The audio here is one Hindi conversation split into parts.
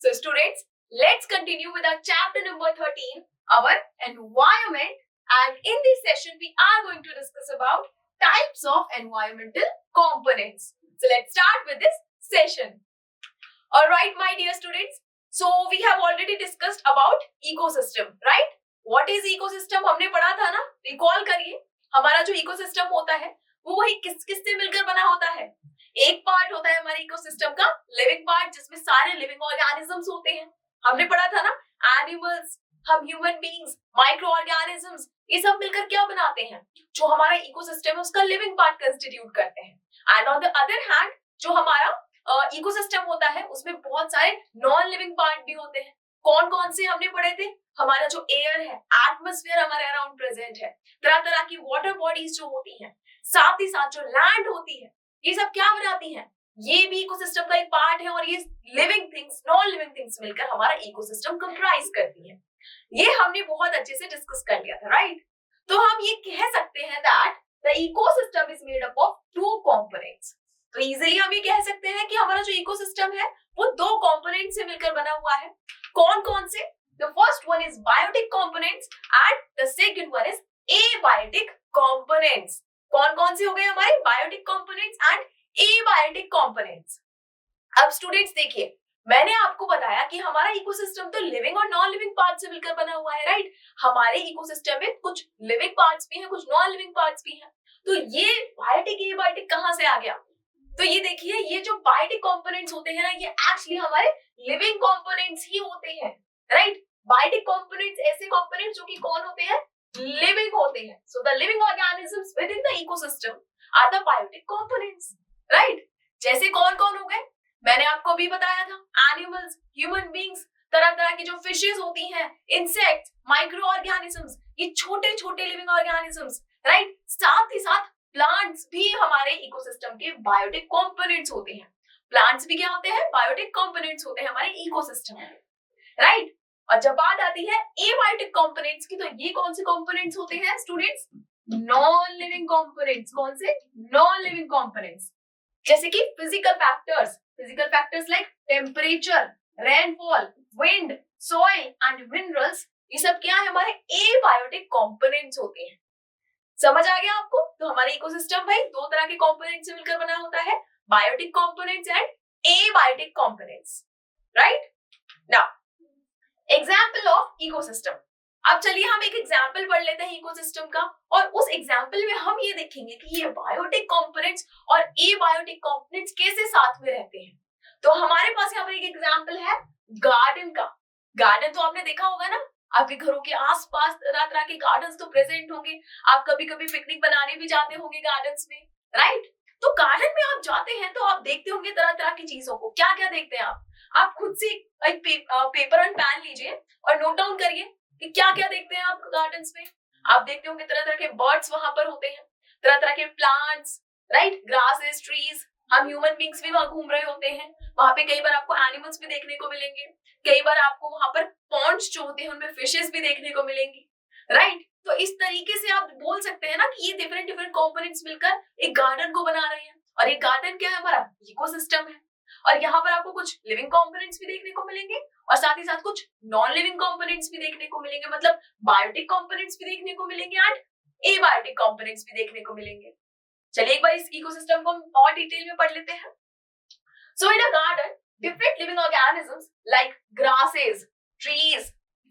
So students, let's continue with our chapter number 13, our environment, and in this session we are going to discuss about types of environmental components. So let's start with this session. Alright my dear students, so we have already discussed about ecosystem, right? What is ecosystem हमने पढ़ा था ना, रिकॉल करिए. हमारा जो इकोसिस्टम होता है वो वही किस किस से मिलकर बना होता है. एक पार्ट होता है हमारे इकोसिस्टम का लिविंग पार्ट, जिसमें सारे लिविंग ऑर्गेनिजम्स होते हैं. हमने पढ़ा था ना, एनिमल्स, हम ह्यूमन बीइंग्स, माइक्रो ऑर्गेनिजम्स, ये सब मिलकर क्या बनाते हैं, जो हमारा इकोसिस्टम है उसका लिविंग पार्ट कंस्टिट्यूट करते हैं. And on the other hand जो हमारा इकोसिस्टम होता है उसमें बहुत सारे नॉन लिविंग पार्ट भी होते हैं. कौन कौन से हमने पढ़े थे? हमारा जो एयर है, एटमॉस्फेयर हमारे अराउंड प्रेजेंट है, तरह तरह की वाटर बॉडीज जो होती हैं, साथ ही साथ जो लैंड होती है, ये सब क्या बनाती हैं? ये भी इकोसिस्टम का एक पार्ट है. और ये living things, non living things मिलकर हमारा इकोसिस्टम कंप्राइज करती है. ये हमने बहुत अच्छे से डिस्कस कर लिया था, राइट? तो हम ये कह सकते हैं that the ecosystem is made up of two components. तो इजीली हम ये कह सकते हैं कि हमारा जो इकोसिस्टम है वो दो कंपोनेंट से मिलकर बना हुआ है. कौन कौन से? The first one is biotic components and the second one is abiotic components. कौन कौन से हो गए हमारे biotic components and abiotic components? अब स्टूडेंट्स देखिए, मैंने आपको बताया कि हमारा इकोसिस्टम तो लिविंग और नॉन लिविंग पार्ट से मिलकर बना हुआ है, राइट? हमारे इकोसिस्टम में कुछ लिविंग पार्ट्स भी हैं, कुछ नॉन लिविंग पार्ट्स भी हैं. तो ये बायोटिक एबायोटिक कहां से आ गया? तो ये देखिए, ये जो बायोटिक कंपोनेंट्स होते हैं ना, ये एक्चुअली हमारे लिविंग कंपोनेंट्स ही होते हैं, राइट? बायोटिक कंपोनेंट्स ऐसे कंपोनेंट्स जो कि कौन होते हैं? लिविंग होते हैं. So the living organisms within the ecosystem are the biotic components, right? जैसे कौन कौन हो गए, मैंने आपको अभी बताया था, एनिमल्स, ह्यूमन बीइंग्स, तरह तरह की जो फिशेस होती हैं, इंसेक्ट्स, माइक्रो ऑर्गेनिजम्स, ये छोटे छोटे लिविंग ऑर्गेनिजम्स, राइट? साथ ही साथ प्लांट्स भी हमारे इकोसिस्टम के बायोटिक कंपोनेंट्स होते हैं. प्लांट्स भी क्या होते हैं? बायोटिक कंपोनेंट्स होते हैं हमारे इकोसिस्टम में, राइट? और जब बात आती है एबायोटिक कंपोनेंट्स की, तो ये कौन से कंपोनेंट्स होते हैं स्टूडेंट्स? Non living components. कौन से? Non living components. जैसे कि physical factors like temperature, rainfall, wind, soil and minerals, ये सब क्या है? हमारे एबायोटिक कंपोनेंट्स होते हैं. समझ आ गया आपको? तो हमारे इकोसिस्टम भाई दो तरह के कंपोनेंट से मिलकर बना होता है, biotic components and abiotic components, right? Now example of ecosystem. अब चलिए हम एक एग्जाम्पल पढ़ लेते हैं इकोसिस्टम का, और उस एग्जाम्पल में हम ये देखेंगे कि ये बायोटिक कंपोनेंट्स और एबायोटिक कंपोनेंट्स कैसे साथ में रहते हैं. तो हमारे पास यहाँ पर एक एग्जाम्पल है गार्डन का. गार्डन तो आपने देखा होगा ना, आपके घरों के आसपास तरह तरह के गार्डन्स तो प्रेजेंट होंगे. आप कभी कभी पिकनिक बनाने भी जाते होंगे गार्डन्स में, राइट? तो गार्डन में आप जाते हैं तो आप देखते होंगे तरह तरह की चीजों को. क्या क्या देखते हैं आप? आप खुद से एक पेपर एंड पेन लीजिए और नोट डाउन करिए कि क्या क्या देखते हैं आप गार्डन्स में. आप देखते होंगे तरह तरह के बर्ड्स वहां पर होते हैं, तरह तरह के प्लांट्स, राइट? Grasses, trees. हम ह्यूमन बीइंग्स भी वहां घूम रहे होते हैं. वहां पे कई बार आपको एनिमल्स भी देखने को मिलेंगे. कई बार आपको वहां पर पॉन्ड्स जो होते हैं उनमें फिशेस भी देखने को मिलेंगी, राइट? तो इस तरीके से आप बोल सकते हैं ना कि ये डिफरेंट डिफरेंट कंपोनेंट्स मिलकर एक गार्डन को बना रहे हैं. और एक गार्डन क्या है? हमारा इकोसिस्टम है. और यहाँ पर आपको कुछ लिविंग कंपोनेंट्स भी देखने को मिलेंगे और साथ ही साथ कुछ नॉन लिविंग कंपोनेंट्स भी देखने को मिलेंगे. मतलब बायोटिक कंपोनेंट्स भी देखने को मिलेंगे एंड एबायोटिक कंपोनेंट्स भी देखने को मिलेंगे. चलिए एक बार इस इकोसिस्टम को हम और डिटेल में पढ़ लेते हैं. सो इन अ garden different living organisms like grasses, trees,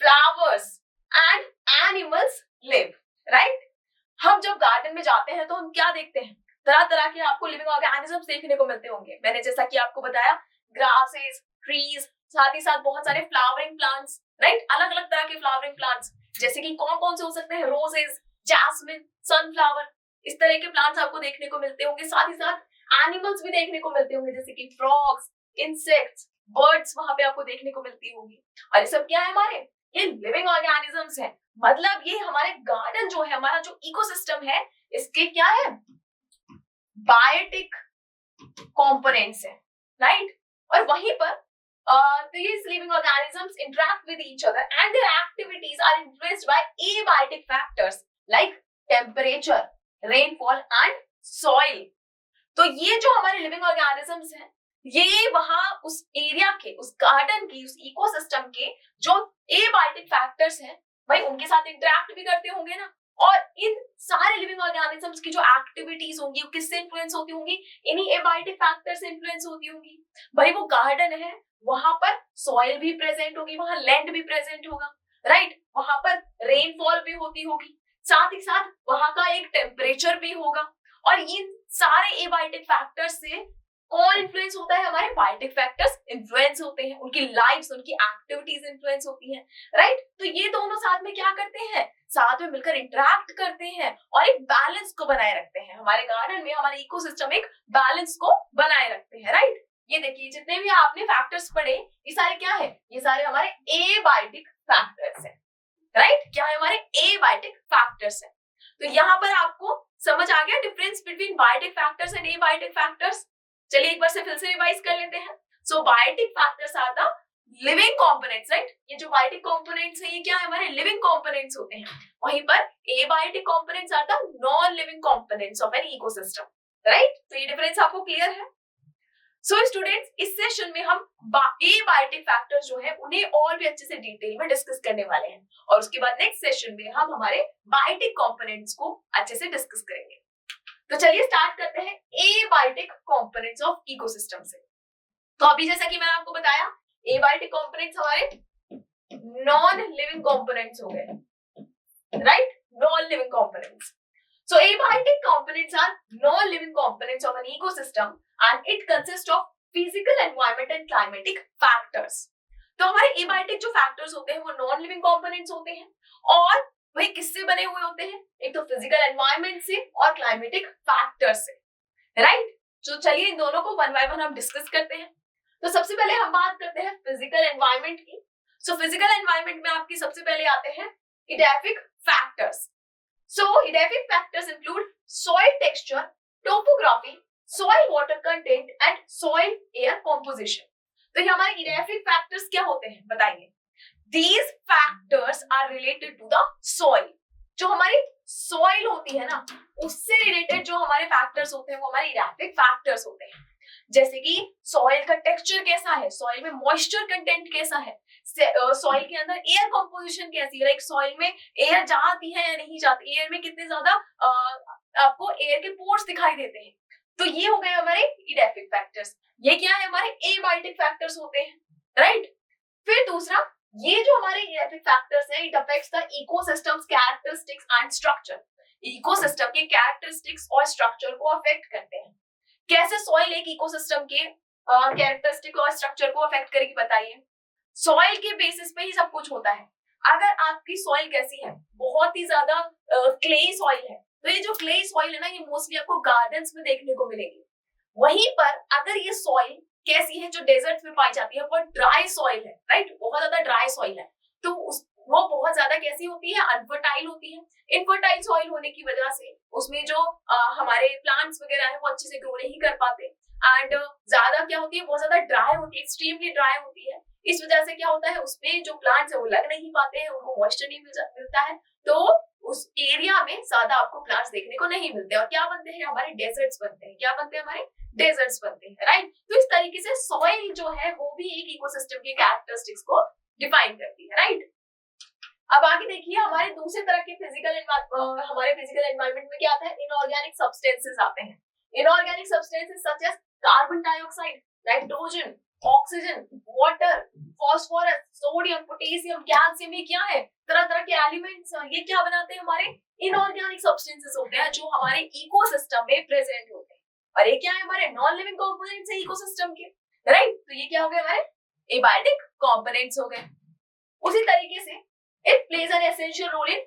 flowers and animals live, right? हम जब गार्डन में जाते हैं तो हम क्या देखते हैं? तरह तरह के आपको लिविंग ऑर्गेनिजम्स देखने को मिलते होंगे. मैंने जैसा कि आपको बताया, ग्रासेस, ट्रीज, साथ ही साथ बहुत सारे फ्लावरिंग प्लांट्स, राइट? अलग अलग तरह के फ्लावरिंग प्लांट्स, जैसे कि कौन कौन से हो सकते हैं? रोजेस, जैस्मिन, सनफ्लावर, इस तरह के प्लांट्स आपको देखने को मिलते होंगे. साथ ही साथ एनिमल्स भी देखने को मिलते होंगे, जैसे कि फ्रॉग्स, इंसेक्ट्स, बर्ड्स वहां पे आपको देखने को मिलती होंगी. और ये सब क्या है? हमारे ये लिविंग ऑर्गेनिजम्स है. मतलब ये हमारे गार्डन जो है, हमारा जो इकोसिस्टम है, इसके क्या है? बायोटिक कंपोनेंट्स है, राइट? और वहीं पर these living organisms interact with each other and their activities are influenced by abiotic factors like temperature, rainfall and soil. तो ये जो हमारे लिविंग ऑर्गेनिजम्स हैं, ये वहां उस एरिया के, उस गार्डन की, उस इकोसिस्टम के जो एबायोटिक फैक्टर्स हैं भाई उनके साथ इंटरेक्ट भी करते होंगे ना। और इन सारे लिविंग ऑर्गेनिजम्स की जो एक्टिविटीज होंगी वो किससे इन्फ्लुएंस होती होंगी, इन्हीं एबायोटिक फैक्टर से इन्फ्लुएंस होती होंगी। भाई वो गार्डन है, वहां पर सॉइल भी प्रेजेंट होगी, वहां लैंड भी प्रेजेंट होगा, राइट, वहां पर रेनफॉल भी होती होगी, साथ ही साथ वहां का एक टेम्परेचर भी होगा। और इन सारे एबायोटिक फैक्टर्स से कौन इन्फ्लुएंस होता है, हमारे बायोटिक फैक्टर्स इन्फ्लुएंस होते हैं, उनकी लाइव्स, उनकी एक्टिविटीज इन्फ्लुएंस होती हैं, राइट। तो ये दोनों साथ में क्या करते हैं, साथ में मिलकर इंटरेक्ट करते हैं और एक बैलेंस को बनाए रखते हैं। हमारे गार्डन में हमारे इकोसिस्टम एक बैलेंस को बनाए रखते हैं, राइट। ये देखिए जितने भी आपने फैक्टर्स पढ़े ये सारे क्या है, ये सारे हमारे एबायोटिक फैक्टर्स हैं, राइट। क्या है, हमारे एबायोटिक फैक्टर्स हैं। तो यहाँ पर आपको समझ आ गया difference between biotic factors and abiotic factors. चलिए एक बार से फिर से रिवाइज कर लेते हैं। So biotic factors are the living components, right. ये जो बायोटिक कंपोनेंट्स है ये क्या है, हमारे लिविंग कंपोनेंट्स होते हैं। वहीं पर abiotic components are the non living components of an ecosystem, right. तो ये डिफरेंस आपको क्लियर है। सो स्टूडेंट्स इस सेशन में हम एबायोटिक फैक्टर्स जो है उन्हें और भी अच्छे से डिटेल में डिस्कस करने वाले हैं और उसके बाद नेक्स्ट सेशन में हम हमारे बायोटिक कंपोनेंट्स को अच्छे से डिस्कस करेंगे। तो चलिए स्टार्ट करते हैं एबायोटिक कंपोनेंट्स ऑफ इकोसिस्टम से। तो अभी जैसा कि मैंने आपको बताया एबायोटिक कंपोनेंट्स हमारे नॉन लिविंग कंपोनेंट्स हो गए, right, non living components. So abiotic components are non-living components of an ecosystem and it consists of physical environment and climatic factors. तो हमारे abiotic जो factors होते हैं वो non-living components होते हैं और वही किससे बने हुए होते हैं, एक तो physical environment से और climatic factors से, right? तो चलिए इन दोनों को one by one हम डिस्कस करते हैं। तो सबसे पहले हम बात करते हैं फिजिकल एनवायरनमेंट की। सो फिजिकल एनवायरनमेंट में आपकी सबसे पहले आते हैं edaphic factors. So, edaphic factors include soil texture, topography, soil water content and soil air composition. तो ये हमारे edaphic factors क्या होते हैं बताइए। These factors are related to the soil. जो हमारी soil होती है ना उससे related जो हमारे factors होते हैं वो हमारे edaphic factors होते हैं। जैसे कि सॉइल का टेक्सचर कैसा है, सॉइल में मॉइस्चर कंटेंट कैसा है, सॉइल के अंदर एयर कंपोजिशन कैसी है, लाइक सॉइल में एयर जाती है या नहीं जाती, एयर में कितने ज्यादा आपको एयर के पोर्स दिखाई देते हैं। तो ये हो गए हमारे एडेफिक फैक्टर्स। ये क्या है, हमारे एबायोटिक फैक्टर्स होते हैं, राइट। फिर दूसरा, ये जो हमारे एडेफिक फैक्टर्स है it affects the ecosystems characteristics and structure. Ecosystem के कैरेक्टरिस्टिक्स और स्ट्रक्चर को अफेक्ट करते हैं। कैसे सॉइल एक इकोसिस्टम के कैरेक्टरिस्टिक और स्ट्रक्चर को अफेक्ट करेगी बताइए। सॉइल के बेसिस पे ही सब कुछ होता है। अगर आपकी सॉइल कैसी है, बहुत ही ज्यादा क्लेई सॉइल है, तो ये जो क्लेई सॉइल है ना ये मोस्टली आपको गार्डन्स में देखने को मिलेगी। वहीं पर अगर ये सॉइल कैसी है जो डेजर्ट्स में पाई जाती है, बहुत ड्राई सॉइल है, राइट, बहुत ज्यादा ड्राई सॉइल है, तो वो बहुत ज्यादा कैसी होती है, अनफर्टाइल होती है। इनफर्टाइल सॉइल होने की वजह से उसमें जो हमारे प्लांट्स वगैरह है वो अच्छे से ग्रो नहीं कर पाते एंड ज्यादा क्या होती है, बहुत ज्यादा ड्राई होती है, एक्सट्रीमली ड्राई होती है। इस वजह से क्या होता है, उसमें जो प्लांट्स है वो लग नहीं पाते हैं, उनको मॉइस्चर नहीं मिलता है, तो उस एरिया में ज्यादा आपको प्लांट्स देखने को नहीं मिलते और क्या बनते हैं, हमारे डेजर्ट्स बनते हैं। क्या बनते हैं, हमारे डेजर्ट्स बनते हैं, राइट। तो इस तरीके से सॉइल जो है वो भी एक इकोसिस्टम के कैरेक्टरिस्टिक्स को डिफाइन करती है, राइट। अब आगे देखिए हमारे दूसरे तरह के हमारे फिजिकल एनवायरनमेंट में क्या आता है, इनऑर्गेनिक सब्सटेंसेस आते हैं। Inorganic substances such as carbon dioxide, nitrogen, oxygen, water, phosphorus, sodium, potassium, calcium, ये क्या है, तरह तरह के एलिमेंट्स, ये क्या बनाते हैं, हमारे इनऑर्गेनिक सब्सटेंसेस होते हैं जो हमारे इकोसिस्टम में प्रेजेंट होते हैं। और ये क्या है, हमारे नॉन लिविंग कंपोनेंट्स है इकोसिस्टम के, राइट। तो ये क्या हो गए, हमारे एबायोटिक कंपोनेंट्स हो गए। उसी तरीके से it plays an essential role in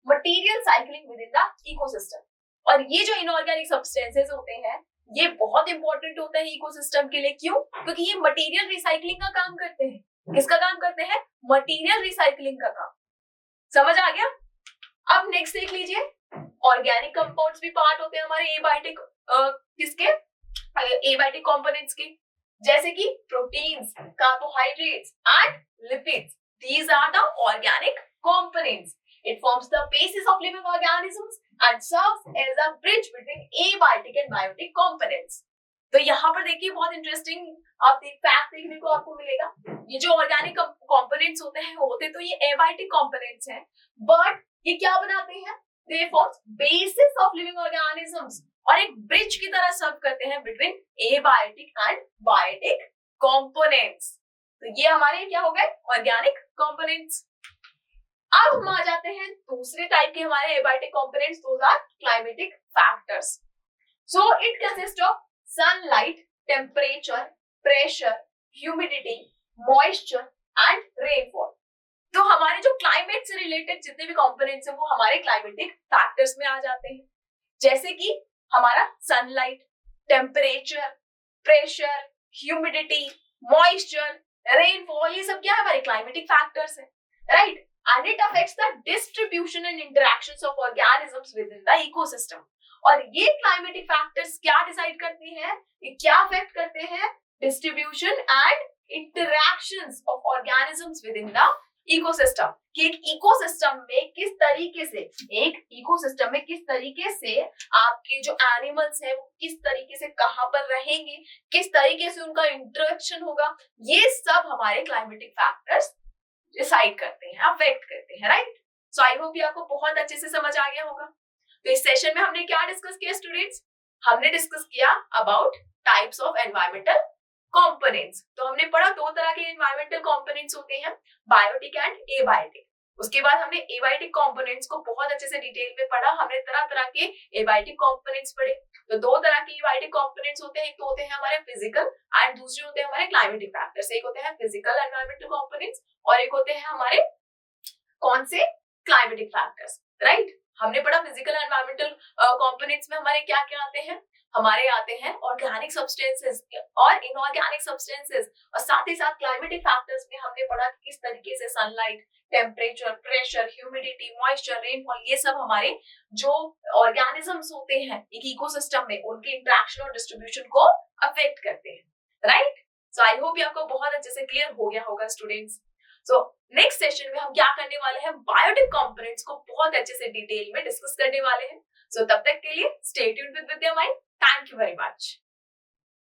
material cycling within the ecosystem. और ये जो इनऑर्गेनिक सब्सटेंसेस होते हैं ये बहुत इंपॉर्टेंट होता है इकोसिस्टम के लिए। क्यों? क्योंकि ये मटेरियल रिसाइकलिंग का काम करते हैं। किसका काम करते हैं? मटेरियल रिसाइकलिंग का काम। समझ आ गया? अब नेक्स्ट देख लीजिए, ऑर्गेनिक कंपाउंड्स भी पार्ट होते हैं हमारे एबायोटिक किसके, एबायोटिक कंपोनेंट्स के, जैसे कि proteins, carbohydrates and lipids. These are the organic components. It forms the basis of living organisms and serves as a bridge between abiotic and biotic components. तो यहाँ पर देखिए बहुत इंटरेस्टिंग आप फैक्ट देखने को आपको मिलेगा। ये जो ऑर्गेनिक कंपोनेंट्स होते तो ये एबायोटिक कंपोनेंट्स हैं, बट ये क्या बनाते हैं? They form basis of living organisms और एक ब्रिज की तरह सर्व करते हैं between abiotic and biotic components. तो ये हमारे क्या हो गए? Organic components. अब हम आ जाते हैं दूसरे टाइप के हमारे abiotic components, those are climatic factors. So it consist of sunlight, temperature, pressure, humidity, moisture and rainfall। तो हमारे जो क्लाइमेट से रिलेटेड जितने भी कंपोनेंट्स हैं वो हमारे क्लाइमेटिक फैक्टर्स में आ जाते हैं, जैसे कि हमारा sunlight, temperature, pressure, humidity, moisture, rainfall, ये सब क्या है? हमारे क्लाइमेटिक फैक्टर्स हैं, right? And it affects the distribution and interactions of organisms within the ecosystem. और ये क्लाइमेटिक फैक्टर्स क्या डिसाइड करते हैं? ये क्या अफेक्ट करते हैं? Distribution and interactions of organisms within the ecosystem, कि एक इकोसिस्टम में किस तरीके से आपके जो एनिमल्स हैं वो किस तरीके से कहां पर रहेंगे, किस तरीके से उनका इंटरेक्शन होगा, ये सब हमारे क्लाइमेटिक फैक्टर्स डिसाइड करते हैं, अफेक्ट करते हैं, राइट? सो आई होप ये आपको बहुत अच्छे से समझ आ गया होगा। तो इस सेशन में हमने क्या डिस्कस किया स्टूडेंट्स? हमने डिस्कस किया about types of environmental components. तो हमने पढ़ा दो तरह के एनवायरमेंटल कंपोनेंट्स होते हैं, बायोटिक एंड एबायोटिक। उसके बाद हमने एबायोटिक कंपोनेंट्स को बहुत अच्छे से डिटेल में पढ़ा। हमने तरह तरह के एबायोटिक कंपोनेंट्स पढ़े। तो दो तरह के एबायोटिक कंपोनेंट्स होते हैं, एक तो होते हैं हमारे फिजिकल एंड दूसरे होते हैं हमारे क्लाइमेटिक फैक्टर्स। एक होते हैं फिजिकल एनवायरमेंटल कंपोनेंट्स और एक होते हैं हमारे कौन से? Climatic factors, right? हमने पढ़ा फिजिकल एनवायरमेंटल कंपोनेंट्स में हमारे क्या क्या आते हैं? हमारे आते हैं ऑर्गेनिक सब्सटेंसेस और इनऑर्गेनिक सब्सटेंसेस, और साथ ही साथ क्लाइमेटिक फैक्टर्स में हमने पढ़ा कि किस तरीके से sunlight, temperature, pressure, humidity, moisture, rainfall, ये सब हमारे जो ऑर्गेनिजम्स होते हैं एक इकोसिस्टम में, उनके इंटरेक्शन और डिस्ट्रीब्यूशन को अफेक्ट करते हैं, राइट? सो आई होप ये आपको बहुत अच्छे से क्लियर हो गया होगा स्टूडेंट्स। सो नेक्स्ट सेशन में हम क्या करने वाले हैं? बायोटिक कंपोनेंट्स को बहुत अच्छे से डिटेल में डिस्कस करने वाले हैं। सो तब तक के लिए stay tuned with Vidya mind. Thank you very much.